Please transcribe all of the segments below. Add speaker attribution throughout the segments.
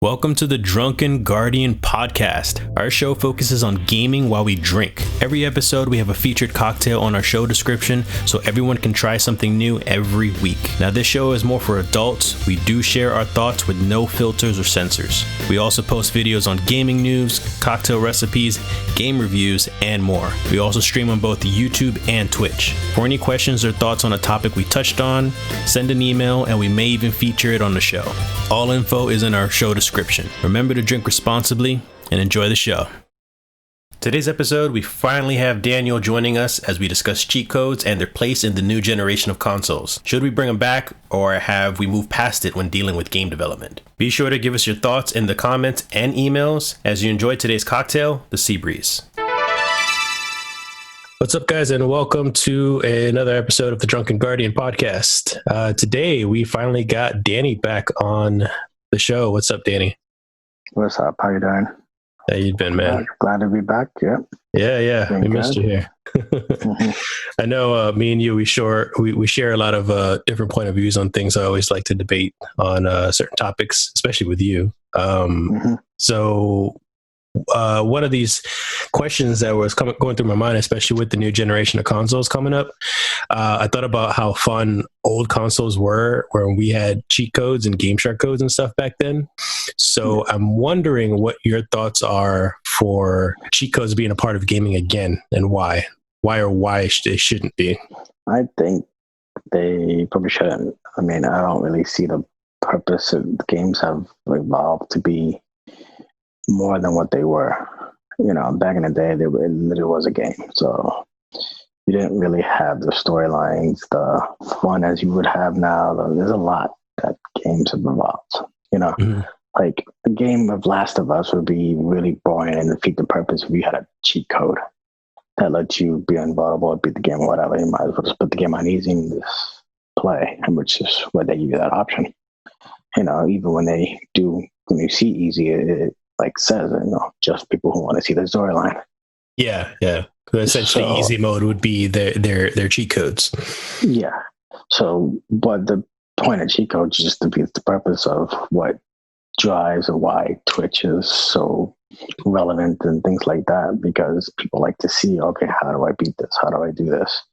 Speaker 1: Welcome to the Drunken Guardian podcast. Our show focuses on gaming while we drink. Every episode, we have a featured cocktail on our show description so everyone can try something new every week. Now, this show is more for adults. We do share our thoughts with no filters or censors. We also post videos on gaming news, cocktail recipes, game reviews, and more. We also stream on both YouTube and Twitch. For any questions or thoughts on a topic we touched on, send an email and we may even feature it on the show. All info is in our show description. Remember to drink responsibly and enjoy the show. Today's episode, we finally have Daniel joining us as we discuss cheat codes and their place in the new generation of consoles. Should we bring them back or have we moved past it when dealing with game development? Be sure to give us your thoughts in the comments and emails as you enjoy today's cocktail, the Seabreeze. What's up, guys, and welcome to another episode of the Drunken Guardian podcast. Today, we finally got Danny back on the show. What's up, Danny?
Speaker 2: What's up? How you doing?
Speaker 1: How you been, man?
Speaker 2: Glad to be back. Yeah.
Speaker 1: Yeah. We missed you here. I know me and you, we share a lot of different point of views on things. I always like to debate on certain topics, especially with you. So one of these questions that was going through my mind, especially with the new generation of consoles coming up, I thought about how fun old consoles were when we had cheat codes and Game Shark codes and stuff back then. So I'm wondering what your thoughts are for cheat codes being a part of gaming again, and why they shouldn't be.
Speaker 2: I think they probably shouldn't. I mean, I don't really see the purpose of games have evolved to be more than what they were. You know, back in the day, it literally was a game. So you didn't really have the storylines, the fun as you would have now. There's a lot that games have evolved. You know, like a game of Last of Us would be really boring and defeat the purpose if you had a cheat code that lets you be invulnerable, beat the game or whatever. You might as well just put the game on easy and just play, which is where they give you that option. You know, even when you see easy, it like says, you know, just people who want to see the storyline.
Speaker 1: Yeah. So essentially, easy mode would be their cheat codes.
Speaker 2: Yeah. So, but the point of cheat codes just defeats the purpose of what drives or why Twitch is so relevant and things like that, because people like to see, okay, how do I beat this? How do I do this?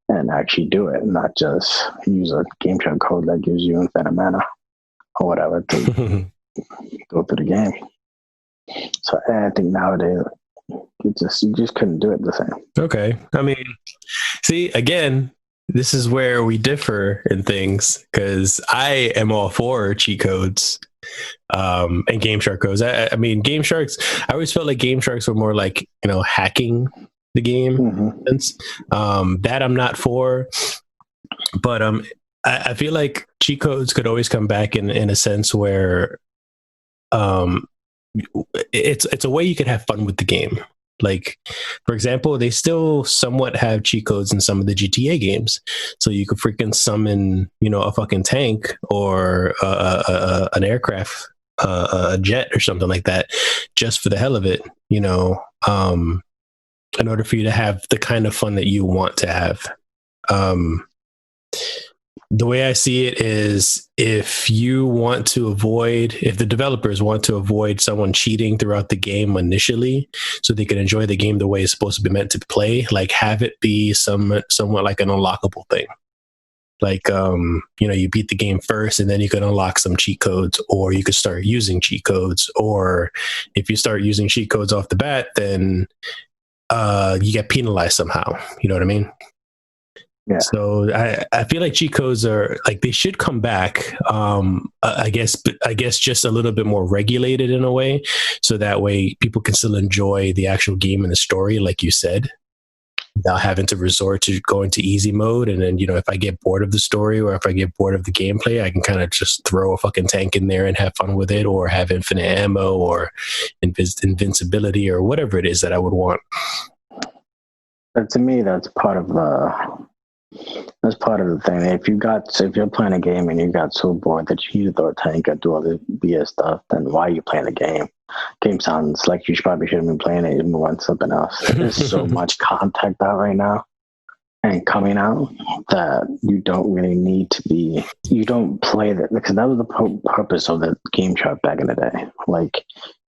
Speaker 2: And actually do it, not just use a Game Shark code that gives you infinite mana or whatever to go through the game. So I think nowadays you just couldn't do it the same. Okay.
Speaker 1: I mean, see, again, this is where we differ in things, because I am all for cheat codes and Game Shark codes. I mean, Game Sharks, I always felt like Game Sharks were more like, you know, hacking the game. That I'm not for. But I feel like cheat codes could always come back in a sense where it's a way you could have fun with the game. Like, for example, they still somewhat have cheat codes in some of the GTA games, so you could freaking summon, you know, a fucking tank or an aircraft, a jet or something like that, just for the hell of it, you know, in order for you to have the kind of fun that you want to have. The way I see it is, if the developers want to avoid someone cheating throughout the game initially so they can enjoy the game the way it's supposed to be meant to play, like have it be somewhat like an unlockable thing. Like, you know, you beat the game first and then you can unlock some cheat codes, or you could start using cheat codes. Or if you start using cheat codes off the bat, then you get penalized somehow. You know what I mean?
Speaker 2: Yeah.
Speaker 1: So I feel like cheat codes are like, they should come back. I guess just a little bit more regulated in a way, so that way people can still enjoy the actual game and the story, like you said, without having to resort to going to easy mode. And then, you know, if I get bored of the story or if I get bored of the gameplay, I can kind of just throw a fucking tank in there and have fun with it, or have infinite ammo or invincibility or whatever it is that I would want.
Speaker 2: But to me, that's part of the thing. If you're playing a game and you got so bored that you throw a tank and do all this BS stuff, then why are you playing the game? Game sounds like you probably shouldn't be playing it. You move on to something else. There's so much contact out right now. and coming out that you don't really need to be, you don't play that, because that was the purpose of the game chart back in the day. Like,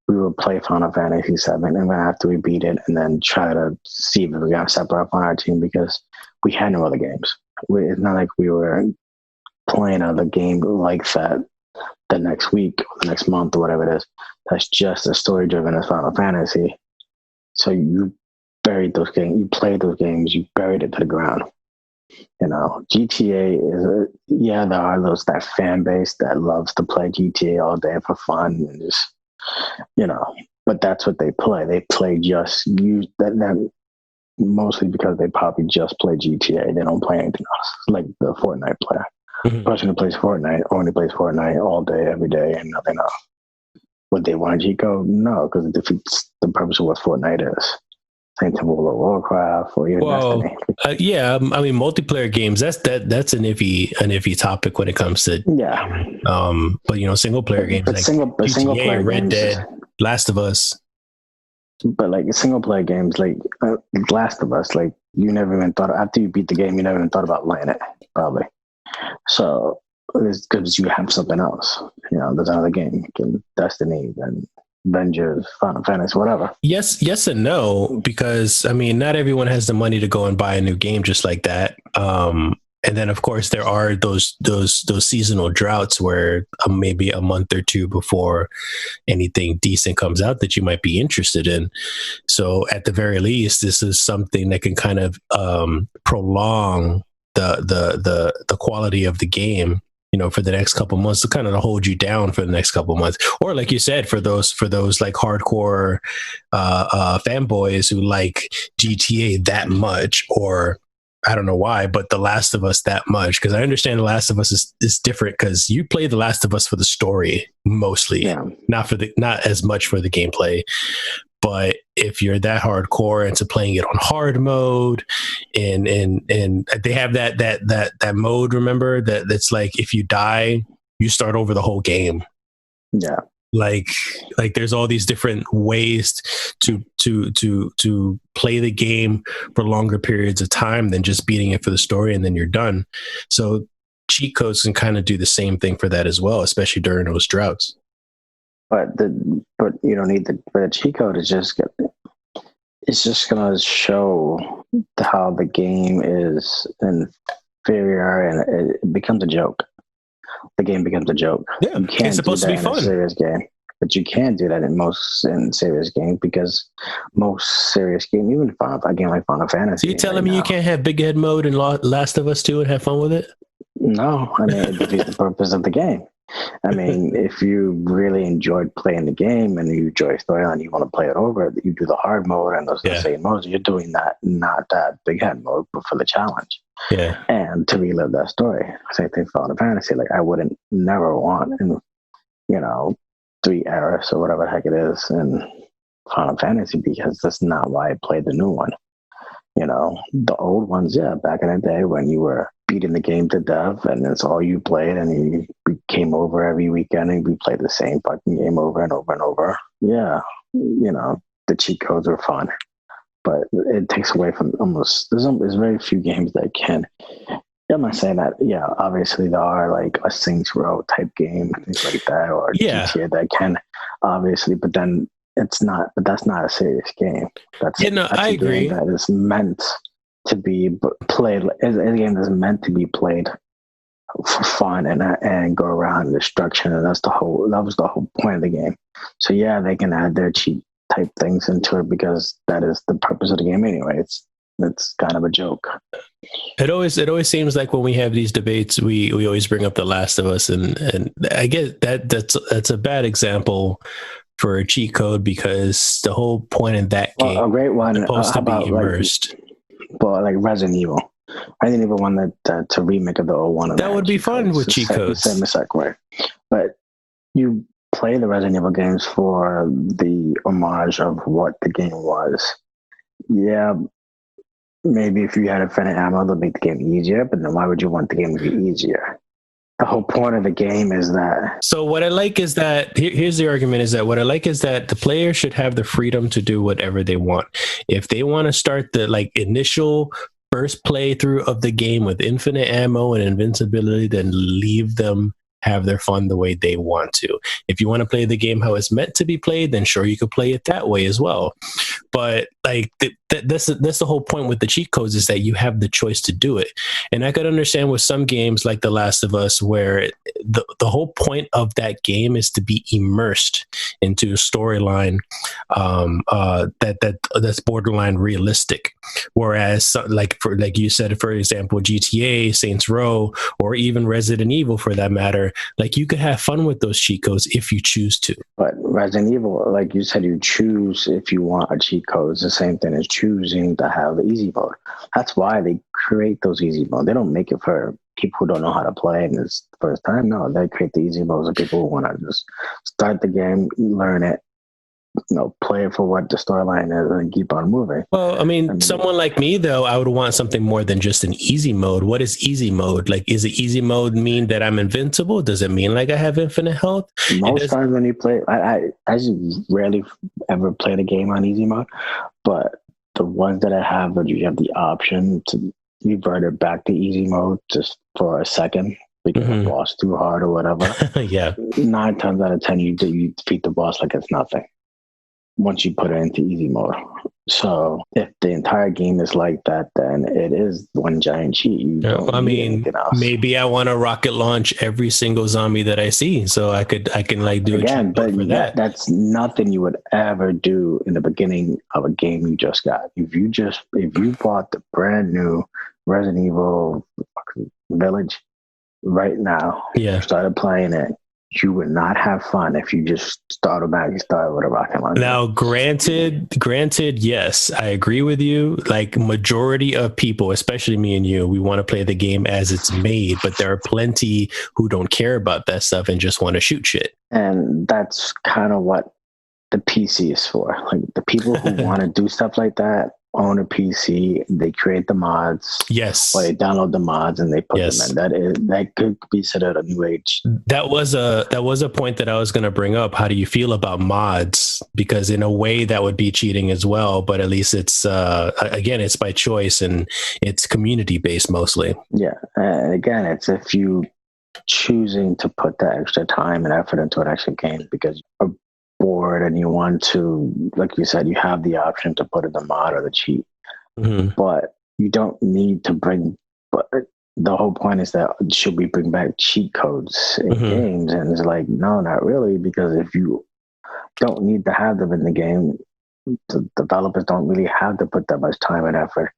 Speaker 2: we would play Final Fantasy VII, and then after we beat it, and then try to see if we got separate up on our team, because we had no other games. It's not like we were playing another game like that the next week or the next month or whatever it is. That's just as story driven as Final Fantasy. So you buried those games, you played those games, you buried it to the ground. You know, GTA is there are that fan base that loves to play GTA all day for fun and just, you know, but that's what they play. They play just use that mostly because they probably just play GTA. They don't play anything else, like the Fortnite player. The person who plays Fortnite only plays Fortnite all day, every day, and nothing else. Would they want a cheat code? No, because it defeats the purpose of what Fortnite is. Same thing with World of Warcraft or even Destiny.
Speaker 1: Yeah, I mean, multiplayer games. That's an iffy topic when it comes to But you know, single player games like
Speaker 2: single player
Speaker 1: Red
Speaker 2: games,
Speaker 1: Dead, Last of Us.
Speaker 2: But like single player games, like Last of Us, like you never even thought after you beat the game, you never even thought about playing it, probably. So it's because you have something else. You know, there's another game, Destiny, and Avengers, Final Fantasy, whatever.
Speaker 1: Yes and no, because I mean, not everyone has the money to go and buy a new game just like that. And then, of course, there are those seasonal droughts where maybe a month or two before anything decent comes out that you might be interested in. So, at the very least, this is something that can kind of prolong the quality of the game, you know, for the next couple months, to kind of hold you down for the next couple months. Or like you said, for those like hardcore fanboys who like GTA that much, or I don't know why, but The Last of Us that much, because I understand The Last of Us is different because you play The Last of Us for the story mostly, not as much for the gameplay. But if you're that hardcore into playing it on hard mode, and they have that mode, remember that's like if you die, you start over the whole game.
Speaker 2: Yeah.
Speaker 1: Like there's all these different ways to play the game for longer periods of time than just beating it for the story and then you're done. So cheat codes can kind of do the same thing for that as well, especially during those droughts.
Speaker 2: But you don't need the cheat code is just gonna show how the game is inferior, and it becomes a joke. The game becomes a joke.
Speaker 1: Yeah,
Speaker 2: you can't
Speaker 1: it's supposed
Speaker 2: do that
Speaker 1: to be fun.
Speaker 2: In a serious game, but you can't do that in serious games, because most serious game, even a game like Final Fantasy.
Speaker 1: So you telling me you can't have big head mode in Last of Us 2 and have fun with it?
Speaker 2: No, I mean it defeats the purpose of the game. I mean, if you really enjoyed playing the game and you enjoy storyline and you want to play it over, you do the hard mode and those same modes. You're doing that, not that big head mode, but for the challenge.
Speaker 1: Yeah.
Speaker 2: And to relive that story. Same thing for Final Fantasy. Like, I wouldn't never want, in, 3 Eris or whatever the heck it is in Final Fantasy, because that's not why I played the new one. The old ones, back in the day when you were beating the game to death and that's all you played, and you came over every weekend and we played the same fucking game over and over and over. Yeah, the cheat codes are fun, but it takes away from there's very few games that can. I'm not saying that. Yeah, obviously there are like a Saints Row type game, things like that, or GTA that can obviously, but then it's not. But that's not a serious game. That's
Speaker 1: I agree.
Speaker 2: That is meant to be played. It's a game that's meant to be played for fun and go around destruction, and that was the whole point of the game. So yeah, they can add their cheat type things into it because that is the purpose of the game anyway. It's kind of a joke.
Speaker 1: It always seems like when we have these debates, we always bring up The Last of Us, and I get that's a bad example for a cheat code, because the whole point in that game
Speaker 2: a great one
Speaker 1: is supposed to be immersed.
Speaker 2: Like Resident Evil. Resident Evil one to remake of the old one.
Speaker 1: That would be fun with cheat codes.
Speaker 2: Same exact way. But you play the Resident Evil games for the homage of what the game was. Yeah, maybe if you had infinite ammo, they'll make the game easier, but then why would you want the game to be easier? The whole point of the game is that.
Speaker 1: So what I like is that, here's the argument, is that what I like is that the player should have the freedom to do whatever they want. If they want to start the initial first playthrough of the game with infinite ammo and invincibility, then leave them have their fun the way they want to. If you want to play the game how it's meant to be played, then sure, you could play it that way as well. But like that's the whole point with the cheat codes, is that you have the choice to do it. And I could understand with some games like The Last of Us, where the whole point of that game is to be immersed into a storyline that's borderline realistic. Whereas like you said, for example, GTA, Saints Row, or even Resident Evil for that matter, like you could have fun with those cheat codes if you choose to.
Speaker 2: But Resident Evil, like you said, you choose if you want a cheat code. It's the same thing as choosing to have the easy mode. That's why they create those easy modes. They don't make it for people who don't know how to play and it's the first time. No, they create the easy modes for people who want to just start the game, learn it, play it for what the storyline is and keep on moving.
Speaker 1: Well, I mean, someone like me, though, I would want something more than just an easy mode. What is easy mode? Like, is it easy mode mean that I'm invincible? Does it mean like I have infinite health?
Speaker 2: Most times when you play, I just rarely ever played a game on easy mode, but the ones that I have, that you have the option to revert it back to easy mode just for a second because the boss too hard or whatever.
Speaker 1: Yeah.
Speaker 2: 9 times out of 10, you defeat the boss like it's nothing once you put it into easy mode. So if the entire game is like that, then it is one giant cheat. You don't need anything else.
Speaker 1: Maybe I want to rocket launch every single zombie that I see, so I can like do
Speaker 2: again,
Speaker 1: but for that.
Speaker 2: That's nothing you would ever do in the beginning of a game you just got. If you bought the brand new Resident Evil Village right now, started playing it, you would not have fun if you just automatically start with a rocket launcher.
Speaker 1: Now, granted, yes, I agree with you. Like majority of people, especially me and you, we want to play the game as it's made, but there are plenty who don't care about that stuff and just want to shoot shit.
Speaker 2: And that's kind of what the PC is for. Like the people who want to do stuff like that own a PC, they create the mods.
Speaker 1: Yes.
Speaker 2: Or they download the mods and they put them in. That could be considered a new age.
Speaker 1: That was a point that I was going to bring up. How do you feel about mods? Because in a way that would be cheating as well, but at least it's again, it's by choice and it's community based mostly.
Speaker 2: Yeah. And again, it's if you choosing to put that extra time and effort into an extra game because you're bored and you want to, like you said, you have the option to put in the mod or the cheat, but you don't need to bring. But the whole point is that should we bring back cheat codes in games? And it's like, no, not really, because if you don't need to have them in the game, the developers don't really have to put that much time and effort.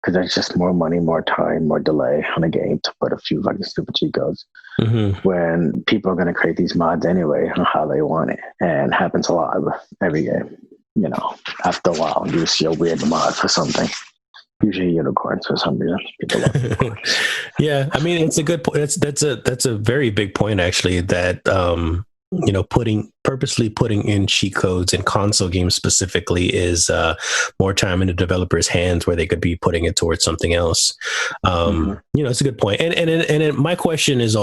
Speaker 2: Because there's just more money, more time, more delay on a game to put a few fucking stupid cheat codes. When people are going to create these mods anyway on how they want it. And it happens a lot with every game. After a while, you see a weird mod for something. Usually unicorns for some reason. People love unicorns.
Speaker 1: Yeah, I mean, it's a good point. That's a very big point, actually, that purposely putting in cheat codes in console games specifically is more time in the developer's hands where they could be putting it towards something else. It's a good point. And my question is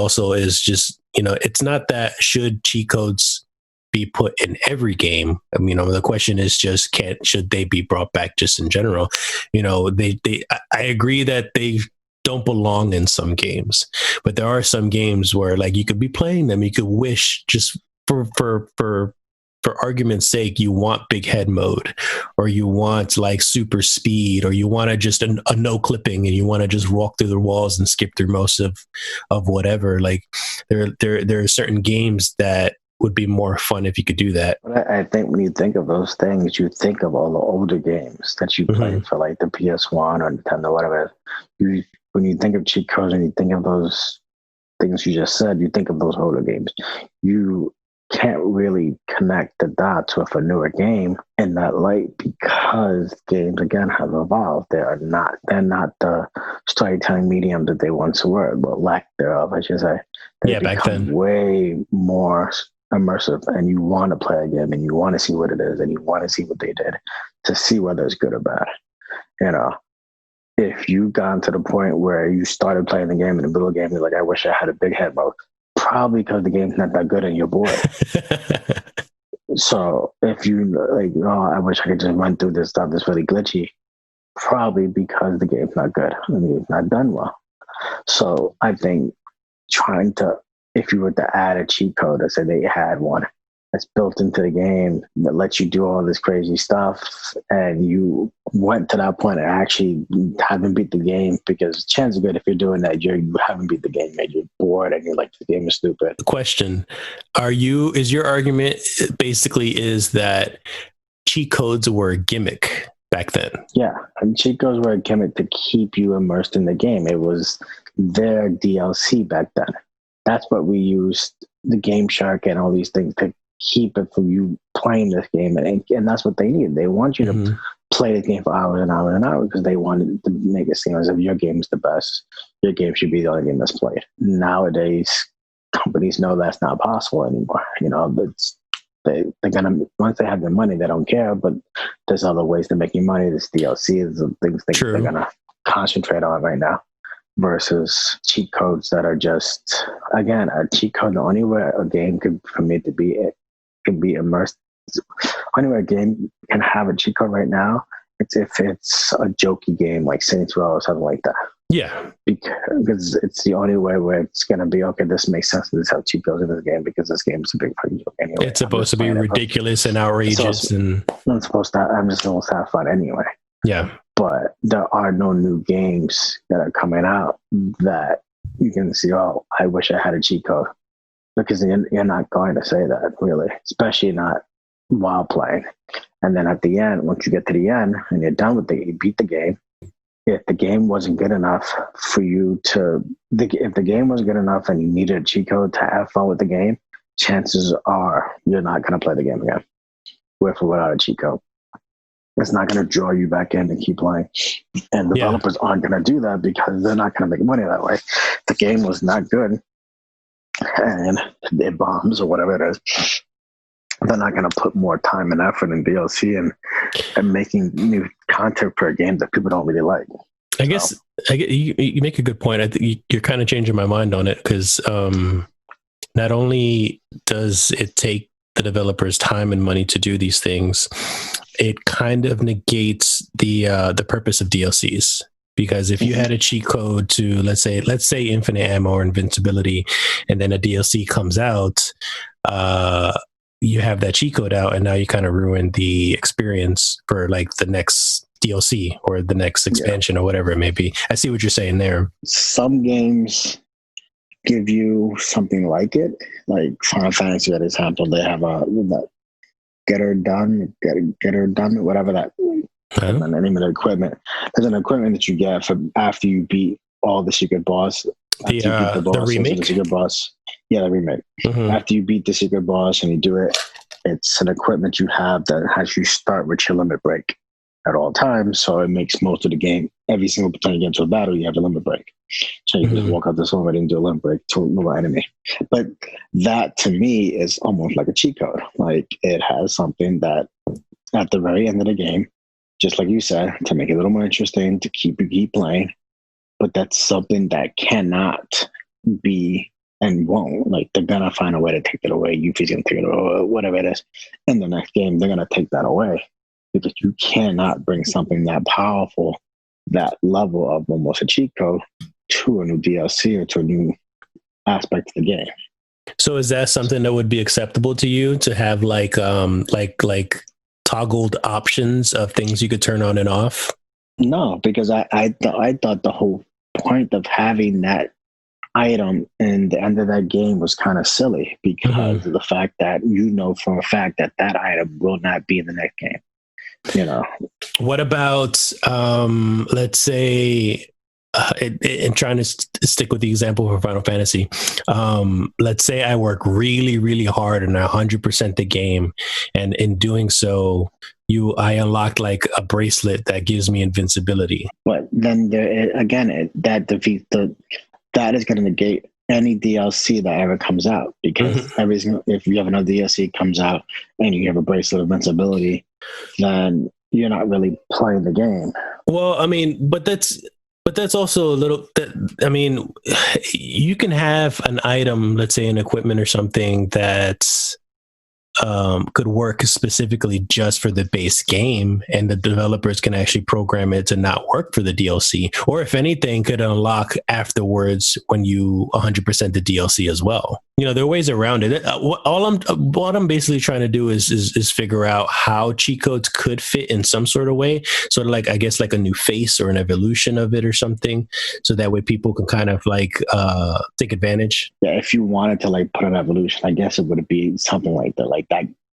Speaker 1: just, it's not that should cheat codes be put in every game. I mean, the question is just should they be brought back just in general? I agree that they don't belong in some games, but there are some games where like you could be playing them, you could wish just for argument's sake, you want big head mode, or you want like super speed, or you want to just a no clipping and you want to just walk through the walls and skip through most of whatever. Like there are certain games that would be more fun if you could do that.
Speaker 2: I think when you think of those things, you think of all the older games that you played for like the PS1 or Nintendo, whatever. When you think of cheat codes and you think of those things you just said, you think of those older games. You can't really connect the dots with a newer game in that light because games again have evolved. They're not the storytelling medium that they once were, but lack thereof, I should say. They
Speaker 1: back then
Speaker 2: way more immersive, and you want to play a game and you want to see what it is and you want to see what they did to see whether it's good or bad. If you got to the point where you started playing the game in the middle of the game, you're like, I wish I had a big head mode. Probably because the game's not that good and you're bored. So if you like, I wish I could just run through this stuff that's really glitchy, probably because the game's not good. I mean, it's not done well. So I think if you were to add a cheat code, let's say they had one that's built into the game that lets you do all this crazy stuff, and you went to that point and actually haven't beat the game, because chances are good if you're doing that, you haven't beat the game and you're bored and you're like, the game is stupid.
Speaker 1: Question: is your argument basically is that cheat codes were a gimmick back then?
Speaker 2: Yeah, and cheat codes were a gimmick to keep you immersed in the game. It was their DLC back then. That's what we used, the Game Shark and all these things, to keep it from you playing this game. And that's what they need. They want you to play the game for hours and hours and hours, because they wanted to make it seem as if your game is the best. Your game should be the only game that's played. Nowadays, companies know that's not possible anymore. You know, they're gonna, once they have their money, they don't care. But there's other ways to making money. There's DLC, there's things they're gonna concentrate on right now, versus cheat codes that are just, again, a cheat code. The only way a game could, for me to be, it can be immersed. Only way a game can have a cheat code right now, it's if it's a jokey game like Saints Row or something like that.
Speaker 1: Yeah,
Speaker 2: because it's the only way where it's going to be, okay, this makes sense. This is how cheat codes in this game, because this game is a big fucking joke anyway.
Speaker 1: It's supposed to be ridiculous and outrageous, and
Speaker 2: I'm just supposed to have fun anyway.
Speaker 1: Yeah,
Speaker 2: but there are no new games that are coming out that you can see, oh, I wish I had a cheat code, because you're not going to say that, really, especially not while playing. And then at the end, once you get to the end and you're done with it, you beat the game. If the game wasn't good enough for you to, if the game wasn't good enough and you needed a cheat code to have fun with the game, chances are you're not going to play the game again without a cheat code. It's not going to draw you back in and keep playing. And developers aren't going to do that, because they're not going to make money that way. The game was not good and it bombs or whatever it is, they're not going to put more time and effort in DLC and making new content for a game that people don't really like.
Speaker 1: I guess you make a good point. I think you're kind of changing my mind on it, because not only does it take the developers time and money to do these things, it kind of negates the purpose of DLCs. Because if you had a cheat code to, let's say infinite ammo or invincibility, and then a DLC comes out, you have that cheat code out, and now you kind of ruin the experience for like the next DLC or the next expansion or whatever it may be. I see what you're saying there.
Speaker 2: Some games give you something like it, like Final Fantasy, for example. They have that get her done, whatever that. The name of the equipment. There's an equipment that you get for after you beat all the secret boss. The remake? The secret boss. Yeah, the remake. After you beat the secret boss and you do it, it's an equipment you have that has you start with your limit break at all times. So it makes most of the game, every single time you get into a battle, you have a limit break. So you can just walk out this one and do a limit break to a little enemy. But that, to me, is almost like a cheat code. Like, it has something that at the very end of the game, just like you said, to make it a little more interesting, to keep playing. But that's something that cannot be and won't. Like, they're going to find a way to take it away. Yuffie's going to take it away, whatever it is. In the next game, they're going to take that away, because you cannot bring something that powerful, that level of almost a cheat code, to a new DLC or to a new aspect of the game.
Speaker 1: So is that something that would be acceptable to you, to have like toggled options of things you could turn on and off?
Speaker 2: No, because I thought the whole point of having that item in the end of that game was kind of silly, because of the fact that for a fact that item will not be in the next game. What
Speaker 1: about let's say and trying to stick with the example for Final Fantasy, let's say I work really, really hard and I 100% the game, and in doing so, I unlocked like a bracelet that gives me invincibility.
Speaker 2: But then that defeats that is going to negate any DLC that ever comes out, because if you have another DLC comes out and you have a bracelet of invincibility, then you're not really playing the game.
Speaker 1: Well, I mean, but that's also a little. I mean, you can have an item, let's say an equipment or something, that's could work specifically just for the base game, and the developers can actually program it to not work for the DLC, or if anything, could unlock afterwards when you 100% the DLC as well. You know, there are ways around it. What I'm basically trying to do is figure out how cheat codes could fit in some sort of way, sort of like, I guess, like a new face or an evolution of it or something, so that way people can kind of like take advantage.
Speaker 2: Yeah, if you wanted to like put an evolution, I guess it would be something like that. Like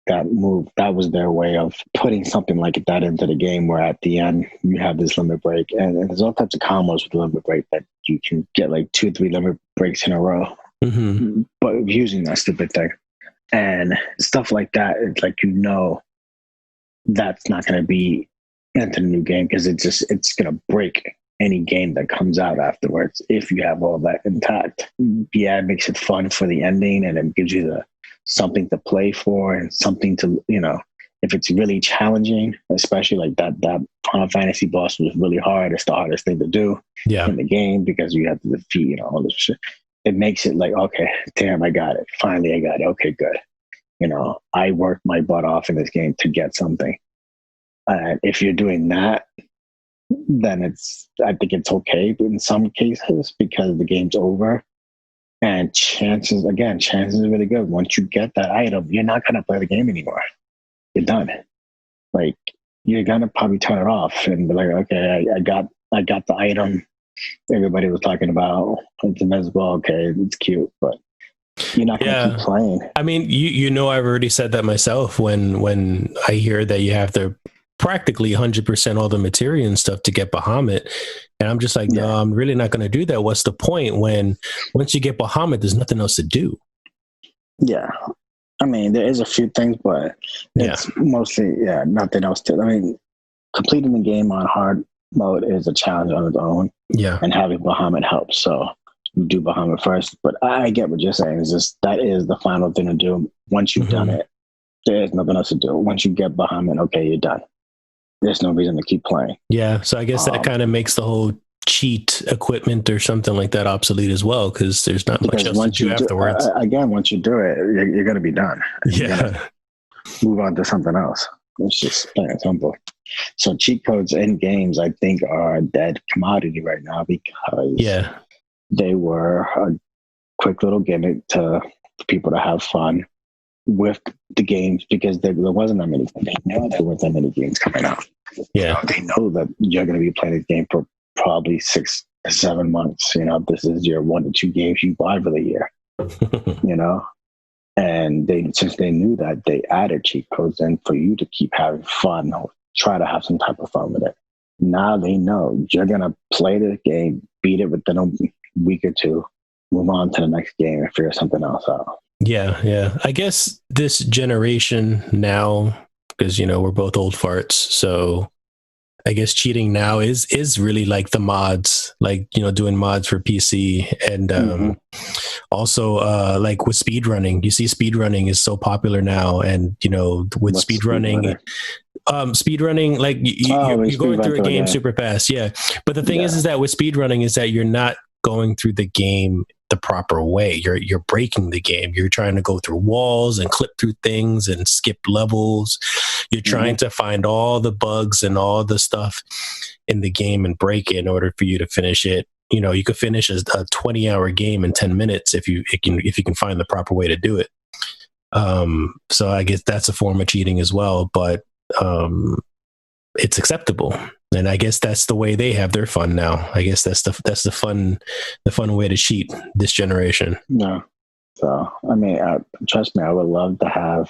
Speaker 2: that move, that was their way of putting something like that into the game, where at the end you have this limit break, and there's all types of combos with limit break that you can get like 2-3 limit breaks in a row, but using that stupid thing and stuff like that. It's like, you know, that's not going to be into the new game, because it's going to break any game that comes out afterwards if you have all that intact. Yeah, it makes it fun for the ending, and it gives you something to play for, and something to, you know, if it's really challenging, especially like that Final Fantasy boss was really hard. It's the hardest thing to do in the game, because you have to defeat, you know, all this shit. It makes it like, okay, damn, I got it. Finally, I got it. Okay, good. You know, I worked my butt off in this game to get something. And if you're doing that, then I think it's okay in some cases, because the game's over. And chances are really good. Once you get that item, you're not going to play the game anymore. You're done. Like, you're going to probably turn it off and be like, okay, I got the item everybody was talking about. It's invisible. Okay, it's cute, but you're not going to keep playing.
Speaker 1: I mean, you know, I've already said that myself when I hear that you have to practically 100% all the materia and stuff to get Bahamut. And I'm just like, no, I'm really not going to do that. What's the point when once you get Bahamut, there's nothing else to do?
Speaker 2: Yeah. I mean, there is a few things, but it's mostly, nothing else to. I mean, completing the game on hard mode is a challenge on its own. Yeah. And having Bahamut helps. So you do Bahamut first. But I get what you're saying. Is just that is the final thing to do. Once you've done it, there's nothing else to do. Once you get Bahamut, okay, you're done. There's no reason to keep playing. Yeah, so I guess that kind of makes the whole cheat equipment or something like that obsolete as well, because there's not much else to do afterwards. Again, once you do it, you're going to be done. You're move on to something else. It's just plain and simple. So cheat codes in games, I think, are a dead commodity right now, because they were a quick little gimmick for people to have fun with the games, because there wasn't that many. They know there weren't that many games coming out. Yeah, they know that you're going to be playing this game for probably 6 to 7 months. You know, this is your 1 to 2 games you buy for the year. You know, and since they knew that, they added cheat codes in for you to keep having fun, or try to have some type of fun with it. Now they know you're going to play the game, beat it within a week or two, move on to the next game, and figure something else out.
Speaker 1: Yeah. I guess this generation now, because, you know, we're both old farts, so I guess cheating now is really like the mods, like, you know, doing mods for PC, and also like with speedrunning. You see, speedrunning is so popular now, and, you know, with speedrunning, like you're going through a game super fast. Yeah, but the thing is that with speedrunning is that you're not going through the game the proper way. You're breaking the game. You're trying to go through walls and clip through things and skip levels. You're trying to find all the bugs and all the stuff in the game and break it in order for you to finish it. You know, you could finish a 20-hour game in 10 minutes if you can find the proper way to do it. So I guess that's a form of cheating as well, but it's acceptable. And I guess that's the way they have their fun now. I guess that's the fun way to cheat this generation.
Speaker 2: No. So, I mean, trust me, I would love to have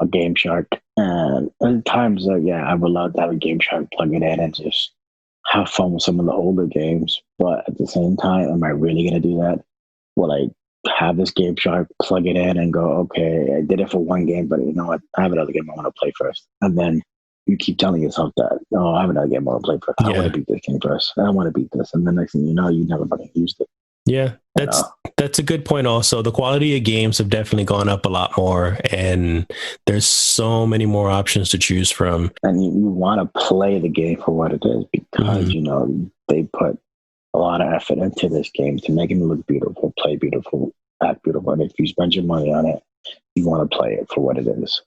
Speaker 2: a Game Shark. And at times, I would love to have a Game Shark, plug it in and just have fun with some of the older games. But at the same time, am I really going to do that? Will I have this Game Shark, plug it in and go, okay, I did it for one game, but you know what? I have another game I want to play first. And then you keep telling yourself that, I have another game I want to play first. I want to beat this game first. I want to beat this. And the next thing you know, you never fucking used it.
Speaker 1: Yeah, that's a good point also. The quality of games have definitely gone up a lot more, and there's so many more options to choose from.
Speaker 2: And you want to play the game for what it is, because, you know, they put a lot of effort into this game to make it look beautiful, play beautiful, act beautiful. And if you spend your money on it, you want to play it for what it is.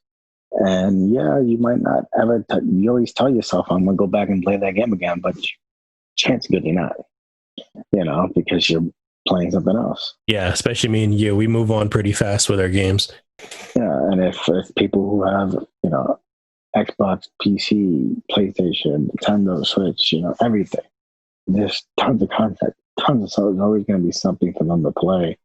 Speaker 2: And yeah, you might not ever, you always tell yourself, I'm going to go back and play that game again, but chance good you're not, because you're playing something else.
Speaker 1: Yeah, especially me and you, we move on pretty fast with our games.
Speaker 2: Yeah, and if people who have, Xbox, PC, PlayStation, Nintendo, Switch, everything, there's tons of content, so there's always going to be something for them to play.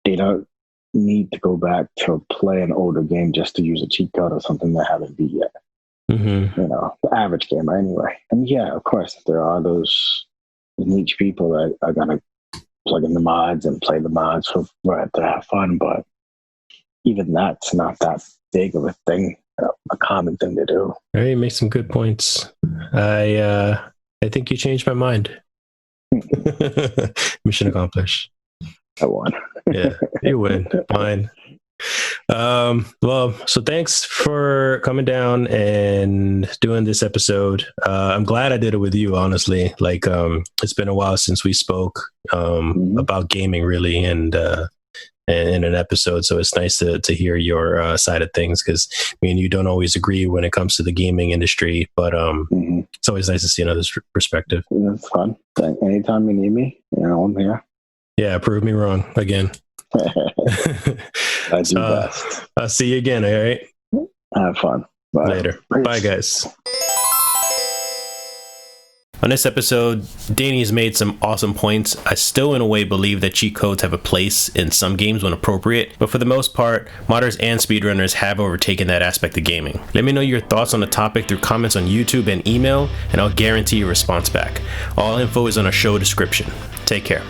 Speaker 2: They don't need to go back to play an older game just to use a cheat code or something they haven't beat yet.
Speaker 1: Mm-hmm.
Speaker 2: The average gamer anyway. And yeah, of course, there are those niche people that are going to plug in the mods and play the mods to have fun, but even that's not that big of a thing, a common thing to do.
Speaker 1: Hey, make some good points. I think you changed my mind. Mission accomplished.
Speaker 2: I won.
Speaker 1: Yeah, you win. Fine. Well, so thanks for coming down and doing this episode. I'm glad I did it with you, honestly. Like, it's been a while since we spoke about gaming, really, and in an episode. So it's nice to hear your side of things, because me and you don't always agree when it comes to the gaming industry, but it's always nice to see another perspective.
Speaker 2: It's fun. Anytime you need me, I'm here.
Speaker 1: Yeah, prove me wrong again.
Speaker 2: I do best.
Speaker 1: I'll see you again. All right.
Speaker 2: Have fun. Bye.
Speaker 1: Later. Bye, guys. On this episode, Danny's made some awesome points. I still, in a way, believe that cheat codes have a place in some games when appropriate, but for the most part, modders and speedrunners have overtaken that aspect of gaming. Let me know your thoughts on the topic through comments on YouTube and email, and I'll guarantee a response back. All info is on our show description. Take care.